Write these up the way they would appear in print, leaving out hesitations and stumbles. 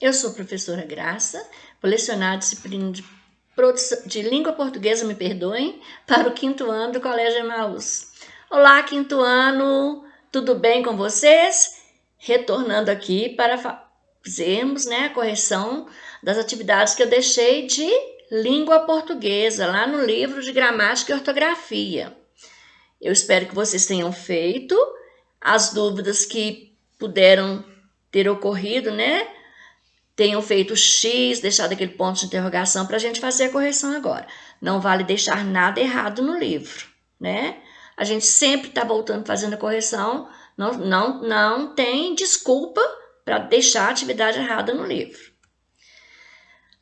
Eu sou a professora Graça, vou lecionar a disciplina de língua portuguesa, me perdoem, para o 5º ano do Colégio Emaús. Olá, 5º ano, tudo bem com vocês? Retornando aqui para fazermos a correção das atividades que eu deixei de língua portuguesa, lá no livro de gramática e ortografia. Eu espero que vocês tenham feito as dúvidas que puderam ter ocorrido, tenham feito X, deixado aquele ponto de interrogação para a gente fazer a correção agora. Não vale deixar nada errado no livro, A gente sempre está voltando fazendo a correção, não tem desculpa para deixar a atividade errada no livro.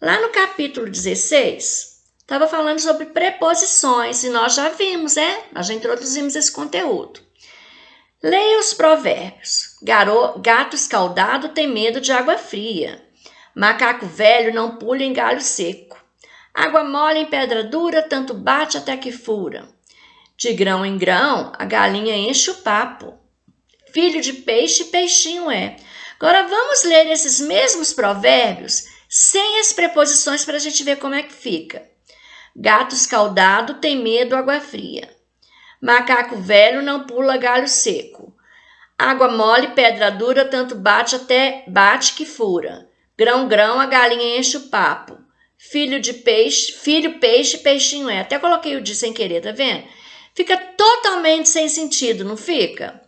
Lá no capítulo 16, estava falando sobre preposições e nós já vimos, Nós já introduzimos esse conteúdo. Leia os provérbios. Gato escaldado tem medo de água fria. Macaco velho não pula em galho seco. Água mole em pedra dura, tanto bate até que fura. De grão em grão, a galinha enche o papo. Filho de peixe, peixinho é. Agora vamos ler esses mesmos provérbios sem as preposições para a gente ver como é que fica. Gato escaldado tem medo água fria. Macaco velho não pula galho seco. Água mole, pedra dura, tanto bate que fura. Grão, grão, a galinha enche o papo. Filho peixe, peixinho é. Até coloquei o de sem querer, tá vendo? Fica totalmente sem sentido, não fica?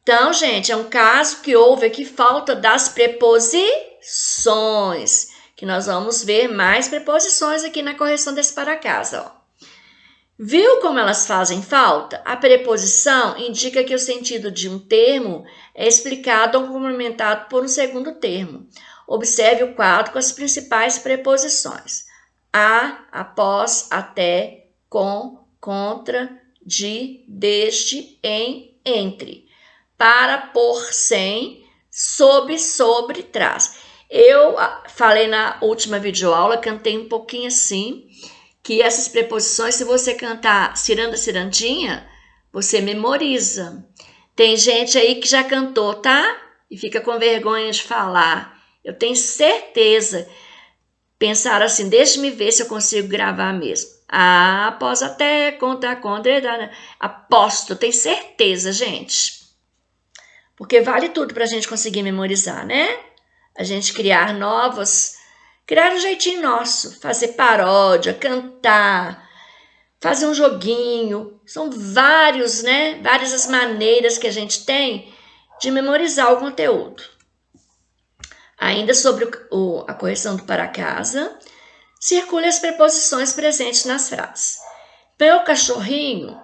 Então, gente, é um caso que houve aqui falta das preposições, que nós vamos ver mais preposições aqui na correção desse para casa, Viu como elas fazem falta? A preposição indica que o sentido de um termo é explicado ou complementado por um segundo termo. Observe o quadro com as principais preposições. A, após, até, com, contra, de, desde, em, entre. Para, por, sem, sob, sobre, traz. Eu falei na última videoaula, cantei um pouquinho assim, que essas preposições, se você cantar ciranda, cirandinha, você memoriza. Tem gente aí que já cantou, tá? E fica com vergonha de falar. Eu tenho certeza. Pensar assim, deixa-me ver se eu consigo gravar mesmo. Após, até, contra, aposto, tenho certeza, gente. Porque vale tudo pra gente conseguir memorizar, A gente criar um jeitinho nosso, fazer paródia, cantar, fazer um joguinho. São várias as maneiras que a gente tem de memorizar o conteúdo. Ainda sobre a correção do para casa, circule as preposições presentes nas frases. Meu cachorrinho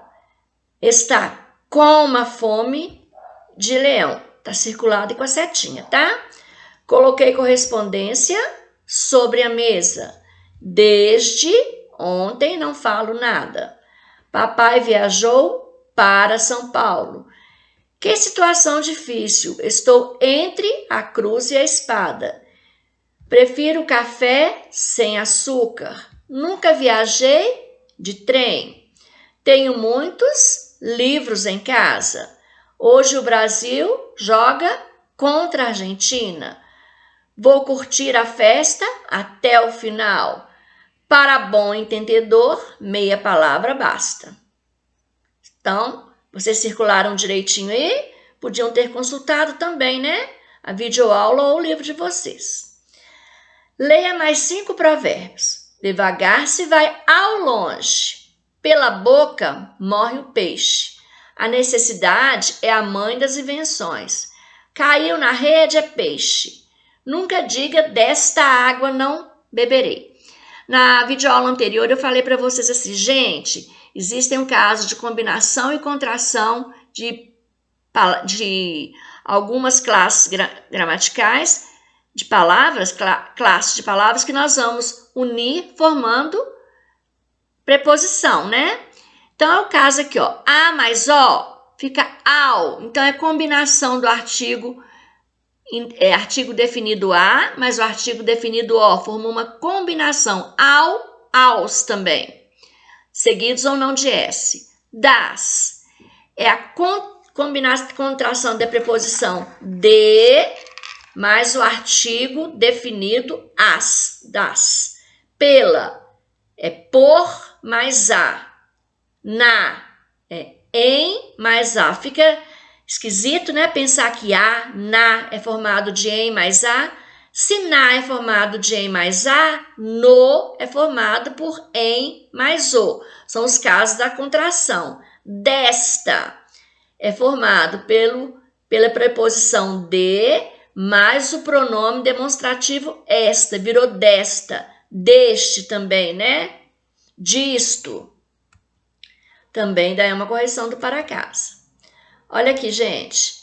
está com uma fome de leão. Está circulado e com a setinha, tá? Coloquei correspondência sobre a mesa. Desde ontem não falo nada. Papai viajou para São Paulo. Que situação difícil. Estou entre a cruz e a espada. Prefiro café sem açúcar. Nunca viajei de trem. Tenho muitos livros em casa. Hoje o Brasil joga contra a Argentina. Vou curtir a festa até o final. Para bom entendedor, meia palavra basta. Então, vocês circularam direitinho aí? Podiam ter consultado também, A videoaula ou o livro de vocês. Leia mais 5 provérbios. Devagar se vai ao longe. Pela boca morre o peixe. A necessidade é a mãe das invenções. Caiu na rede é peixe. Nunca diga desta água não beberei. Na videoaula anterior eu falei para vocês assim, gente, existem um caso de combinação e contração de algumas classes gramaticais de palavras, classes de palavras que nós vamos unir formando preposição, Então é o caso aqui, A mais O fica ao. Então é combinação do artigo definido a, mas o artigo definido o, formou uma combinação ao, aos também, seguidos ou não de S. Das é a contração da preposição de mais o artigo definido as, das. Pela é por mais a. Na é em mais a. Fica esquisito, né? Pensar que a, na é formado de em mais a. Se na é formado de em mais a, no é formado por em mais o. São os casos da contração. Desta é formado pela preposição de mais o pronome demonstrativo esta, virou desta. Deste também, né? Disto. Também daí é uma correção do para casa. Olha aqui, gente.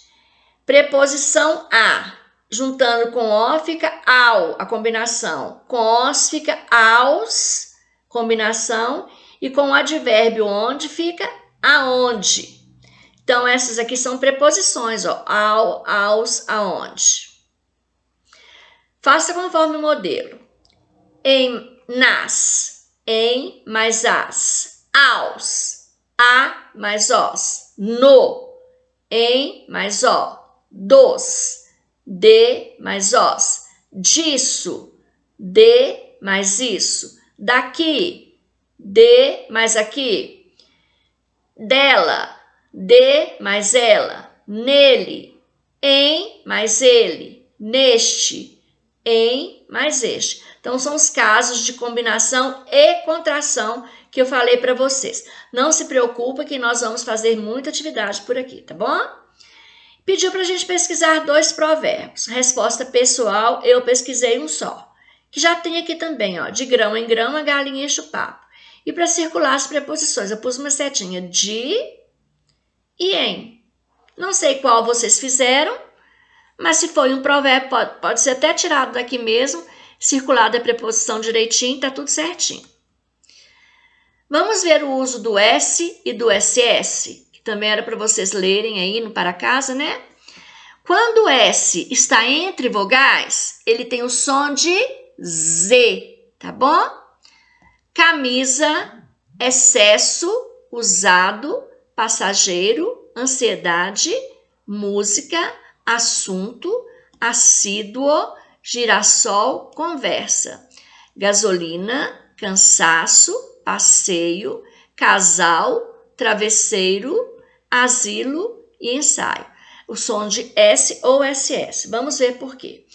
Preposição a. Juntando com o fica ao, a combinação. Com os fica aos, combinação. E com o advérbio onde fica aonde. Então, essas aqui são preposições, ó. Ao, aos, aonde. Faça conforme o modelo. Nas, em mais as. Aos, a mais os. No, em mais o. Dos, de mais os. Disso, de mais isso. Daqui, de mais aqui. Dela, de mais ela. Nele, em mais ele. Neste, em mais este. Então, são os casos de combinação e contração que eu falei para vocês. Não se preocupa que nós vamos fazer muita atividade por aqui, tá bom? Pediu para a gente pesquisar 2 provérbios. Resposta pessoal, eu pesquisei um só. Que já tem aqui também, ó. De grão em grão, a galinha enche o papo. E para circular as preposições, eu pus uma setinha de e em. Não sei qual vocês fizeram, mas se foi um provérbio, pode ser até tirado daqui mesmo, circulado a preposição direitinho, tá tudo certinho. Vamos ver o uso do S e do SS, que também era para vocês lerem aí no para casa, né? Quando o S está entre vogais, ele tem o som de Z, tá bom? Camisa, excesso, usado, passageiro, ansiedade, música, assunto, assíduo, girassol, conversa, gasolina, cansaço, passeio, casal, travesseiro, asilo e ensaio. O som de S ou SS. Vamos ver por quê.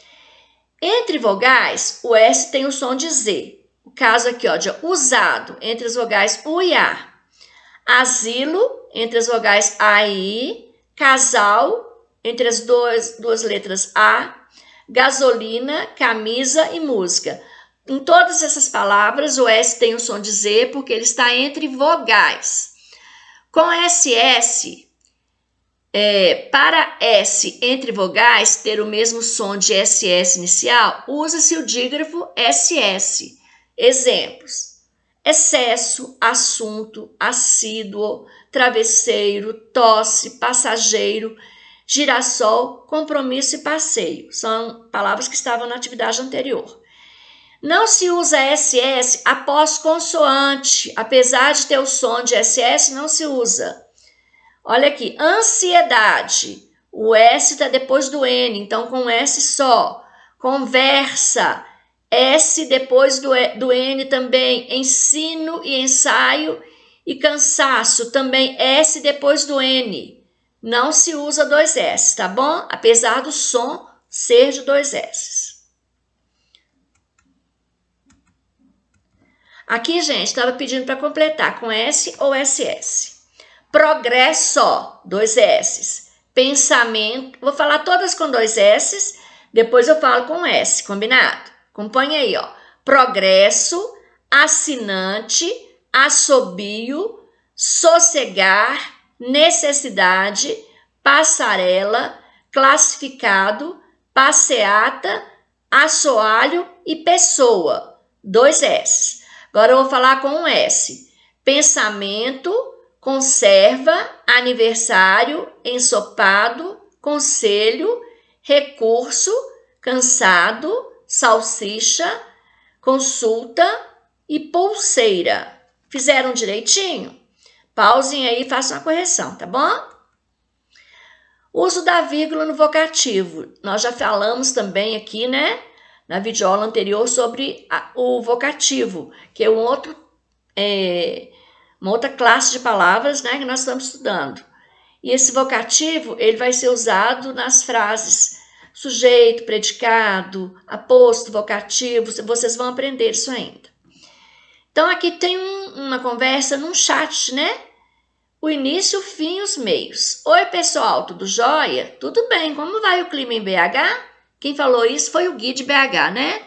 Entre vogais, o S tem o som de Z. O caso aqui, ó, de usado, entre as vogais U e A. Asilo, entre as vogais A e I. Casal, entre as duas letras A. Gasolina, camisa e música. Em todas essas palavras, o S tem o som de Z porque ele está entre vogais. Com SS, para S entre vogais ter o mesmo som de SS inicial, usa-se o dígrafo SS. Exemplos: excesso, assunto, assíduo, travesseiro, tosse, passageiro, girassol, compromisso e passeio. São palavras que estavam na atividade anterior. Não se usa SS após consoante. Apesar de ter o som de SS, não se usa. Olha aqui, ansiedade. O S está depois do N, então com S só. Conversa. S depois do N também. Ensino e ensaio e cansaço. Também S depois do N. Não se usa 2 S, tá bom? Apesar do som ser de 2 S. Aqui, gente, estava pedindo para completar com S ou SS. Progresso, 2 S. Pensamento, vou falar todas com 2 S, depois eu falo com S, combinado? Acompanha aí, ó. Progresso, assinante, assobio, sossegar, necessidade, passarela, classificado, passeata, assoalho e pessoa. 2 S. Agora eu vou falar com um S. Pensamento, conserva, aniversário, ensopado, conselho, recurso, cansado, salsicha, consulta e pulseira. Fizeram direitinho? Pausem aí e façam a correção, tá bom? Uso da vírgula no vocativo. Nós já falamos também aqui, né, na videoaula anterior sobre o vocativo, que é uma outra classe de palavras, né, que nós estamos estudando. E esse vocativo, ele vai ser usado nas frases sujeito, predicado, aposto, vocativo. Vocês vão aprender isso ainda. Então, aqui tem uma conversa num chat, né? O início, o fim e os meios. Oi, pessoal, tudo jóia? Tudo bem, como vai o clima em BH? Quem falou isso foi o Gui de BH, né?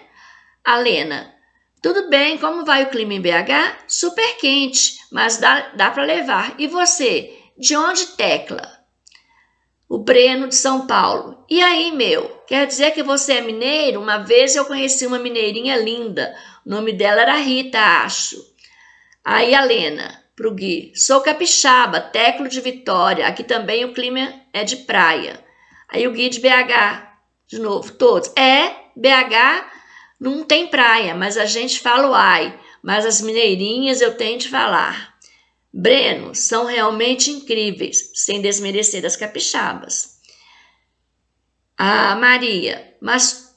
A Lena. Tudo bem, como vai o clima em BH? Super quente, mas dá para levar. E você? De onde, Tecla? O Breno de São Paulo. E aí, meu? Quer dizer que você é mineiro? Uma vez eu conheci uma mineirinha linda. O nome dela era Rita, acho. Aí a Lena, pro Gui. Sou capixaba, Teclo de Vitória. Aqui também o clima é de praia. Aí o Gui de BH, de novo, todos. BH não tem praia, mas a gente fala o ai. Mas as mineirinhas eu tenho de falar. Breno, são realmente incríveis, sem desmerecer as capixabas. Ah, Maria, mas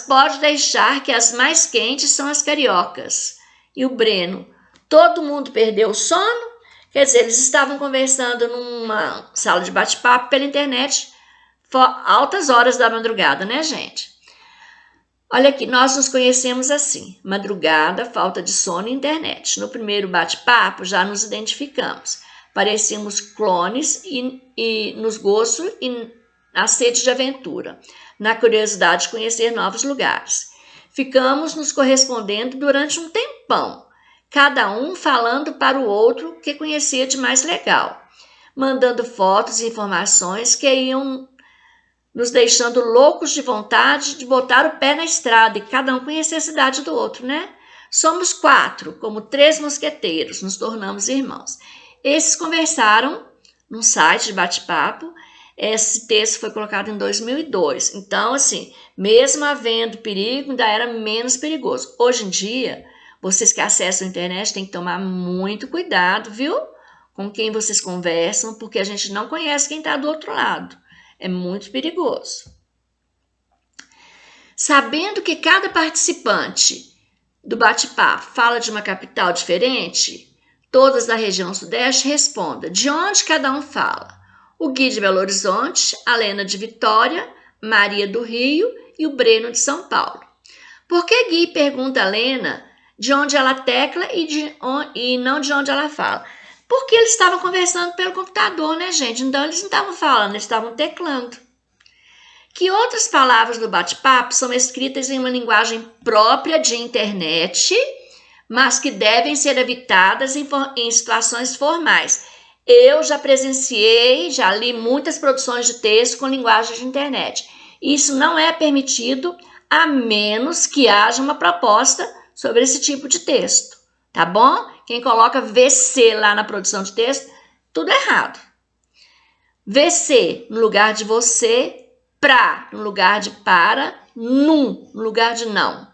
pode deixar que as mais quentes são as cariocas. E o Breno, todo mundo perdeu o sono? Quer dizer, eles estavam conversando numa sala de bate-papo pela internet, altas horas da madrugada, né, gente? Olha aqui, nós nos conhecemos assim, madrugada, falta de sono e internet. No primeiro bate-papo já nos identificamos. Parecíamos clones e nos gostos e na sede de aventura, na curiosidade de conhecer novos lugares. Ficamos nos correspondendo durante um tempão, cada um falando para o outro o que conhecia de mais legal, mandando fotos e informações que iam nos deixando loucos de vontade de botar o pé na estrada e cada um conhecer a cidade do outro, né? Somos 4, como 3 mosqueteiros, nos tornamos irmãos. Esses conversaram num site de bate-papo. Esse texto foi colocado em 2002. Então, assim, mesmo havendo perigo, ainda era menos perigoso. Hoje em dia, vocês que acessam a internet têm que tomar muito cuidado, viu? Com quem vocês conversam, porque a gente não conhece quem está do outro lado. É muito perigoso. Sabendo que cada participante do bate-papo fala de uma capital diferente, todas da região sudeste, responda de onde cada um fala. O Gui de Belo Horizonte, a Lena de Vitória, Maria do Rio e o Breno de São Paulo. Por que Gui pergunta a Lena de onde ela tecla e não de onde ela fala? Porque eles estavam conversando pelo computador, né, gente? Então, eles não estavam falando, eles estavam teclando. Que outras palavras do bate-papo são escritas em uma linguagem própria de internet, mas que devem ser evitadas em situações formais. Eu já presenciei, já li muitas produções de texto com linguagem de internet. Isso não é permitido a menos que haja uma proposta sobre esse tipo de texto, tá bom? Quem coloca VC lá na produção de texto, tudo errado. VC no lugar de você, no lugar de para, no lugar de não.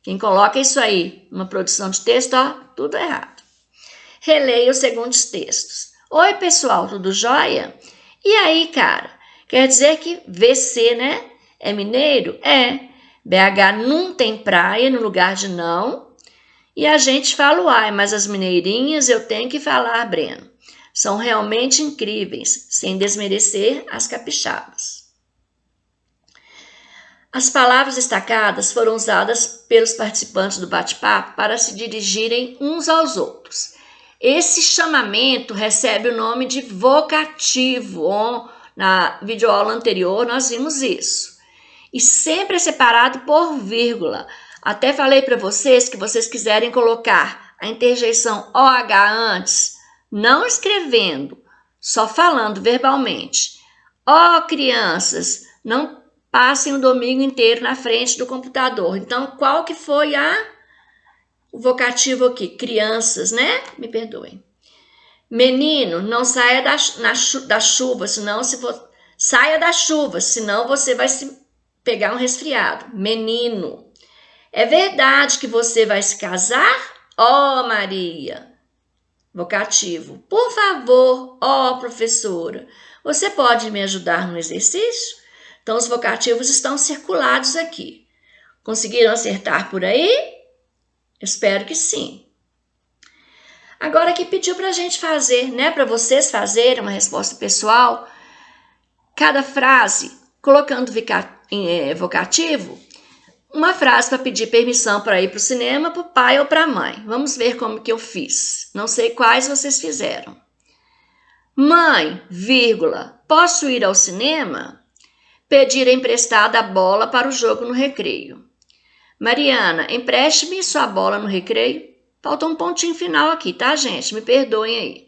Quem coloca isso aí numa produção de texto, ó, tudo errado. Releia os segundos textos. Oi, pessoal, tudo jóia? E aí, cara? Quer dizer que VC, né? É mineiro? É. BH não tem praia no lugar de não. E a gente fala o ai, mas as mineirinhas eu tenho que falar, Breno. São realmente incríveis, sem desmerecer as capixabas. As palavras destacadas foram usadas pelos participantes do bate-papo para se dirigirem uns aos outros. Esse chamamento recebe o nome de vocativo. Na videoaula anterior nós vimos isso. E sempre é separado por vírgula. Até falei para vocês que vocês quiserem colocar a interjeição OH antes, não escrevendo, só falando verbalmente. Ó, crianças, não passem o domingo inteiro na frente do computador. Então, qual que foi o vocativo aqui? Crianças, né? Me perdoem. Menino, não saia da chuva, senão saia da chuva, senão você vai se pegar um resfriado. Menino. É verdade que você vai se casar? Ó, Maria. Vocativo. Por favor, ó, professora. Você pode me ajudar no exercício? Então, os vocativos estão circulados aqui. Conseguiram acertar por aí? Espero que sim. Agora que pediu para a gente fazer, né? Para vocês fazerem uma resposta pessoal, cada frase, colocando vocativo, uma frase para pedir permissão para ir para o cinema, para o pai ou para a mãe. Vamos ver como que eu fiz. Não sei quais vocês fizeram. Mãe, vírgula, posso ir ao cinema? Pedir emprestada a bola para o jogo no recreio. Mariana, empreste-me sua bola no recreio. Faltou um pontinho final aqui, tá, gente? Me perdoem aí.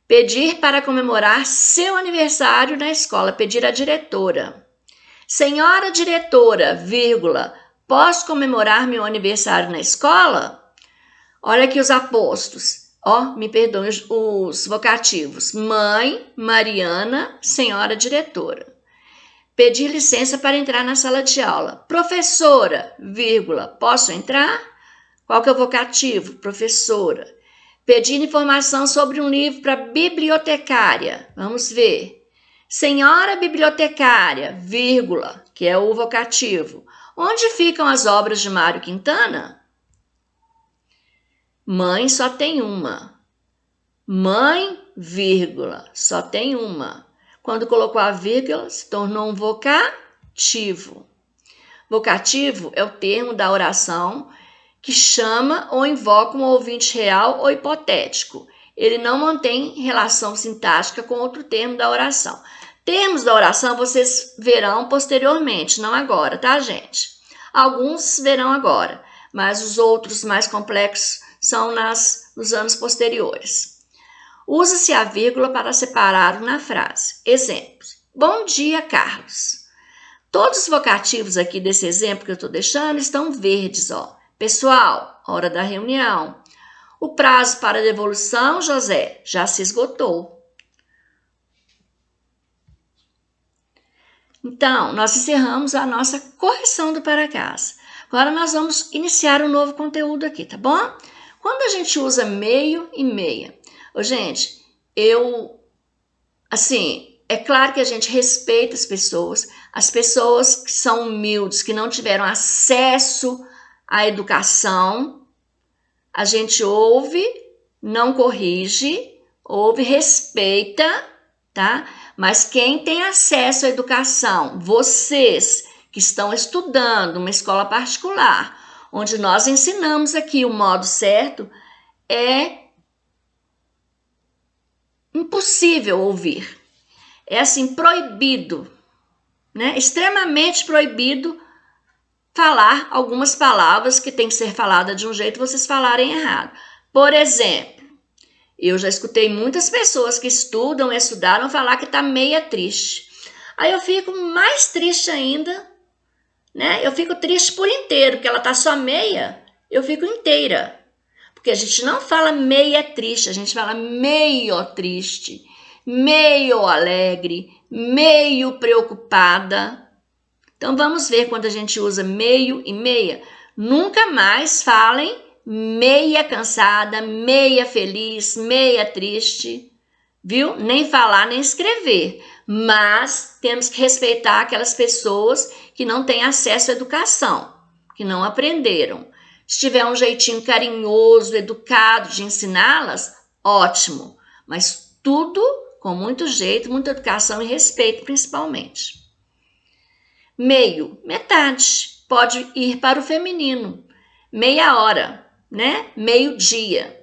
Pedir para comemorar seu aniversário na escola. Pedir à diretora. Senhora diretora, vírgula, posso comemorar meu aniversário na escola? Olha aqui os apostos. Me perdoem os vocativos. Mãe, Mariana, senhora diretora. Pedir licença para entrar na sala de aula. Professora, vírgula, posso entrar? Qual que é o vocativo? Professora. Pedir informação sobre um livro para bibliotecária. Vamos ver. Senhora bibliotecária, vírgula, que é o vocativo. Onde ficam as obras de Mário Quintana? Mãe só tem uma. Mãe, vírgula, só tem uma. Quando colocou a vírgula, se tornou um vocativo. Vocativo é o termo da oração que chama ou invoca um ouvinte real ou hipotético. Ele não mantém relação sintática com outro termo da oração. Termos da oração vocês verão posteriormente, não agora, tá, gente? Alguns verão agora, mas os outros mais complexos são nos anos posteriores. Usa-se a vírgula para separar na frase. Exemplos. Bom dia, Carlos. Todos os vocativos aqui desse exemplo que eu estou deixando estão verdes, ó. Pessoal, hora da reunião. O prazo para devolução, José, já se esgotou. Então, nós encerramos a nossa correção do para casa. Agora nós vamos iniciar um novo conteúdo aqui, tá bom? Quando a gente usa meio e meia, gente, é claro que a gente respeita as pessoas que são humildes, que não tiveram acesso à educação, a gente ouve, não corrige, ouve, respeita, tá? Mas quem tem acesso à educação, vocês que estão estudando uma escola particular, onde nós ensinamos aqui o modo certo, é impossível ouvir. É assim, proibido, né? Extremamente proibido falar algumas palavras que tem que ser falada de um jeito e vocês falarem errado. Por exemplo, eu já escutei muitas pessoas que estudaram falar que está meia triste. Aí eu fico mais triste ainda, né? Eu fico triste por inteiro, porque ela está só meia, eu fico inteira. Porque a gente não fala meia triste, a gente fala meio triste, meio alegre, meio preocupada. Então, vamos ver quando a gente usa meio e meia. Nunca mais falem meia cansada, meia feliz, meia triste, viu? Nem falar, nem escrever. Mas temos que respeitar aquelas pessoas que não têm acesso à educação, que não aprenderam. Se tiver um jeitinho carinhoso, educado de ensiná-las, ótimo. Mas tudo com muito jeito, muita educação e respeito, principalmente. Meio, metade, pode ir para o feminino. Meia hora, né? Meio-dia.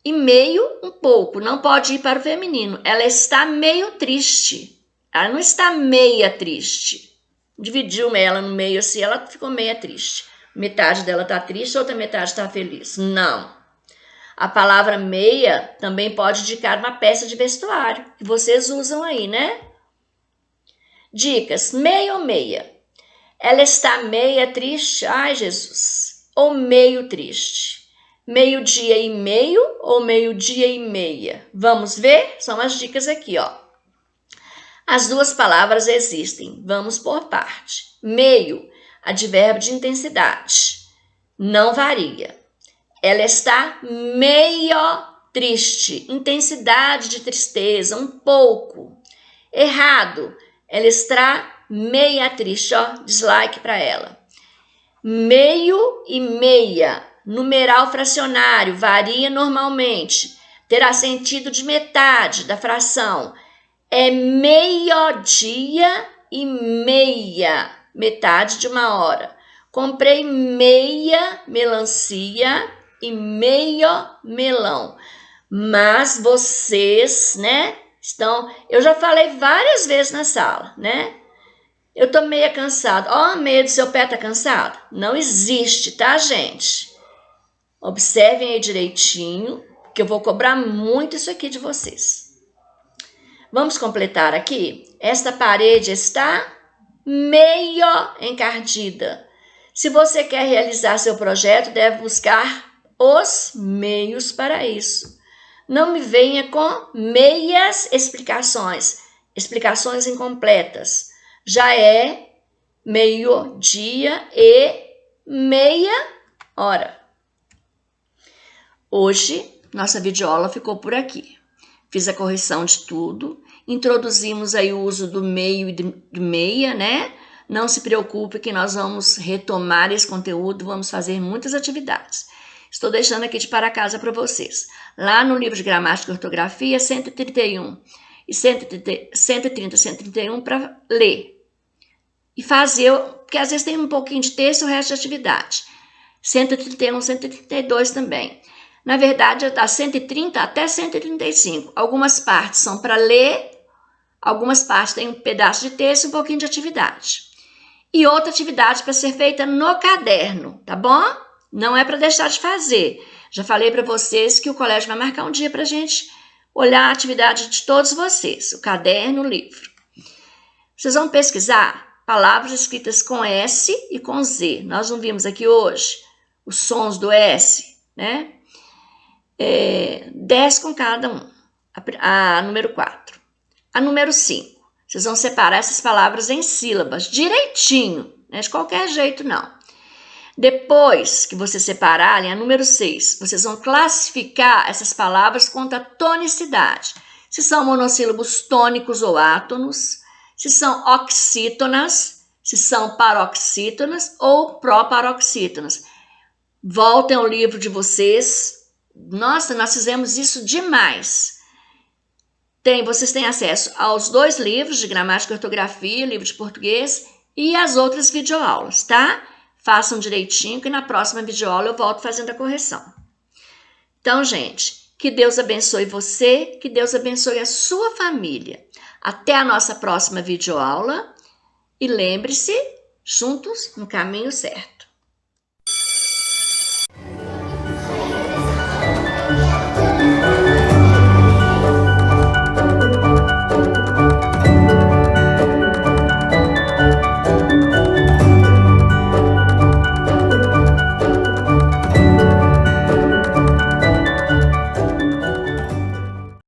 E meio, um pouco, não pode ir para o feminino. Ela está meio triste. Ela não está meia triste. Dividiu ela no meio assim, ela ficou meia triste. Metade dela está triste, outra metade está feliz. Não. A palavra meia também pode indicar uma peça de vestuário, que vocês usam aí, né? Dicas, meia ou meia? Ela está meia triste? Ai, Jesus. Ou meio triste? Meio-dia e meio ou meio-dia e meia? Vamos ver? São as dicas aqui, ó. As duas palavras existem. Vamos por parte. Meio, advérbio de intensidade. Não varia. Ela está meio triste, intensidade de tristeza, um pouco. Errado, ela está meia triste, ó, dislike para ela. Meio e meia, numeral fracionário, varia normalmente, terá sentido de metade da fração. É meio-dia e meia, metade de uma hora. Comprei meia melancia e meio melão. Mas vocês, né, eu já falei várias vezes na sala, né? Eu tô meia cansado. Ó, meia do seu pé tá cansado? Não existe, tá, gente? Observem aí direitinho, que eu vou cobrar muito isso aqui de vocês. Vamos completar aqui? Esta parede está meio encardida. Se você quer realizar seu projeto, deve buscar os meios para isso. Não me venha com meias explicações incompletas. Já é meio-dia e meia hora. Hoje, nossa videoaula ficou por aqui. Fiz a correção de tudo, introduzimos aí o uso do meio e de meia, né? Não se preocupe que nós vamos retomar esse conteúdo, vamos fazer muitas atividades. Estou deixando aqui de para casa para vocês. Lá no livro de gramática e ortografia, 131 e 130, 131 para ler. E fazer, porque às vezes tem um pouquinho de texto e o resto de atividade. 131, 132 também. Na verdade, da 130 até 135. Algumas partes são para ler, algumas partes têm um pedaço de texto e um pouquinho de atividade. E outra atividade para ser feita no caderno, tá bom? Não é para deixar de fazer. Já falei para vocês que o colégio vai marcar um dia para a gente olhar a atividade de todos vocês, o caderno, o livro. Vocês vão pesquisar palavras escritas com S e com Z. Nós não vimos aqui hoje os sons do S, né? 10 com cada um. A número 4. A número 5. Vocês vão separar essas palavras em sílabas, direitinho, né? De qualquer jeito não. Depois que vocês separarem, a número 6, vocês vão classificar essas palavras quanto à tonicidade. Se são monossílabos tônicos ou átonos, se são oxítonas, se são paroxítonas ou proparoxítonas. Voltem ao livro de vocês. Nossa, nós fizemos isso demais. Vocês têm acesso aos 2 livros de gramática e ortografia, livro de português e as outras videoaulas, tá? Façam direitinho que na próxima videoaula eu volto fazendo a correção. Então, gente, que Deus abençoe você, que Deus abençoe a sua família. Até a nossa próxima videoaula e lembre-se, juntos no caminho certo.